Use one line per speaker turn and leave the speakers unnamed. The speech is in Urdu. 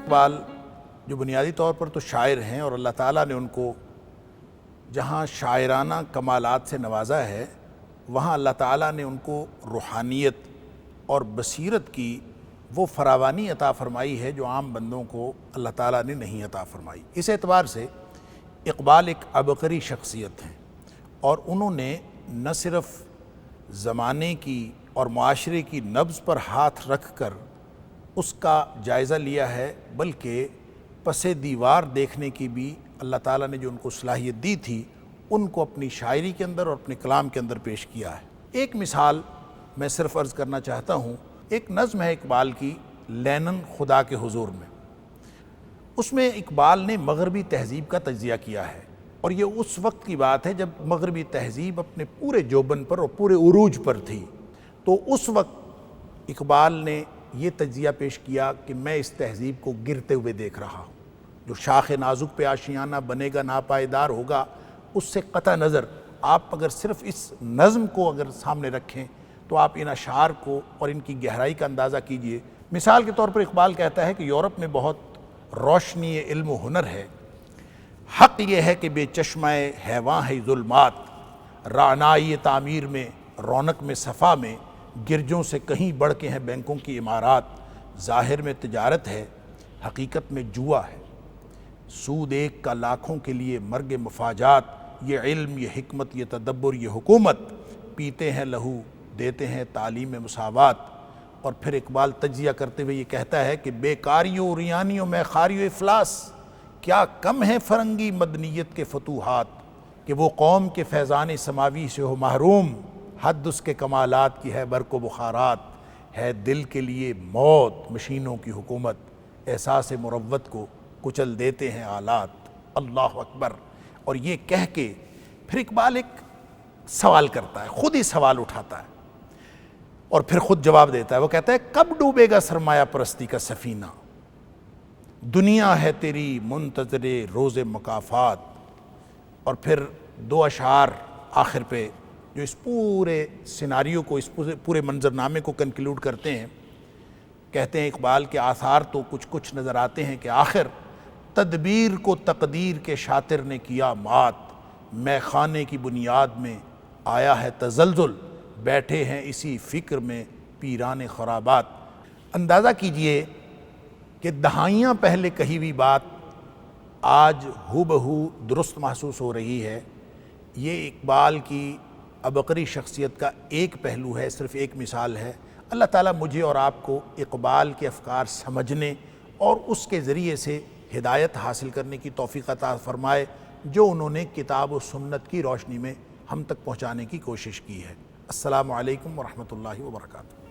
اقبال جو بنیادی طور پر تو شاعر ہیں اور اللہ تعالیٰ نے ان کو جہاں شاعرانہ کمالات سے نوازا ہے وہاں اللہ تعالیٰ نے ان کو روحانیت اور بصیرت کی وہ فراوانی عطا فرمائی ہے جو عام بندوں کو اللہ تعالیٰ نے نہیں عطا فرمائی۔ اس اعتبار سے اقبال ایک عبقری شخصیت ہیں اور انہوں نے نہ صرف زمانے کی اور معاشرے کی نبض پر ہاتھ رکھ کر اس کا جائزہ لیا ہے بلکہ پس دیوار دیکھنے کی بھی اللہ تعالیٰ نے جو ان کو صلاحیت دی تھی ان کو اپنی شاعری کے اندر اور اپنے کلام کے اندر پیش کیا ہے۔ ایک مثال میں صرف عرض کرنا چاہتا ہوں، ایک نظم ہے اقبال کی لینن خدا کے حضور میں، اس میں اقبال نے مغربی تہذیب کا تجزیہ کیا ہے اور یہ اس وقت کی بات ہے جب مغربی تہذیب اپنے پورے جوبن پر اور پورے عروج پر تھی۔ تو اس وقت اقبال نے یہ تجزیہ پیش کیا کہ میں اس تہذیب کو گرتے ہوئے دیکھ رہا ہوں، جو شاخ نازک پہ آشیانہ بنے گا ناپائیدار ہوگا، اس سے قطع نظر آپ اگر صرف اس نظم کو اگر سامنے رکھیں تو آپ ان اشعار کو اور ان کی گہرائی کا اندازہ کیجئے۔ مثال کے طور پر اقبال کہتا ہے کہ یورپ میں بہت روشنی علم و ہنر ہے، حق یہ ہے کہ بے چشمہ حیواں ہے ظلمات، رعنائی تعمیر میں رونق میں صفا میں گرجوں سے کہیں بڑھ کے ہیں بینکوں کی عمارات، ظاہر میں تجارت ہے حقیقت میں جوا ہے، سود ایک کا لاکھوں کے لیے مرگ مفاجات، یہ علم یہ حکمت یہ تدبر یہ حکومت، پیتے ہیں لہو دیتے ہیں تعلیم مساوات۔ اور پھر اقبال تجزیہ کرتے ہوئے یہ کہتا ہے کہ بیکاریوں ریانیوں میں خاریوں افلاس، کیا کم ہے فرنگی مدنیت کے فتوحات، کہ وہ قوم کے فیضان سماوی سے ہو محروم، حد اس کے کمالات کی ہے برق و بخارات، ہے دل کے لیے موت مشینوں کی حکومت، احساس مروت کو کچل دیتے ہیں آلات۔ اللہ اکبر۔ اور یہ کہہ کے پھر اقبال ایک سوال کرتا ہے، خود ہی سوال اٹھاتا ہے اور پھر خود جواب دیتا ہے۔ وہ کہتا ہے کب ڈوبے گا سرمایہ پرستی کا سفینہ، دنیا ہے تیری منتظر روز مکافات۔ اور پھر دو اشعار آخر پہ جو اس پورے سیناریو کو اس پورے منظرنامے کو کنکلوڈ کرتے ہیں، کہتے ہیں اقبال کے آثار تو کچھ نظر آتے ہیں کہ آخر تدبیر کو تقدیر کے شاطر نے کیا مات، میں خانے کی بنیاد میں آیا ہے تزلزل، بیٹھے ہیں اسی فکر میں پیران خرابات۔ اندازہ کیجئے کہ دہائیاں پہلے کہی ہوئی بات آج ہو بہو درست محسوس ہو رہی ہے۔ یہ اقبال کی عبقری شخصیت کا ایک پہلو ہے، صرف ایک مثال ہے۔ اللہ تعالیٰ مجھے اور آپ کو اقبال کے افکار سمجھنے اور اس کے ذریعے سے ہدایت حاصل کرنے کی توفیق عطا فرمائے جو انہوں نے کتاب و سنت کی روشنی میں ہم تک پہنچانے کی کوشش کی ہے۔ السلام علیکم ورحمۃ اللہ وبرکاتہ۔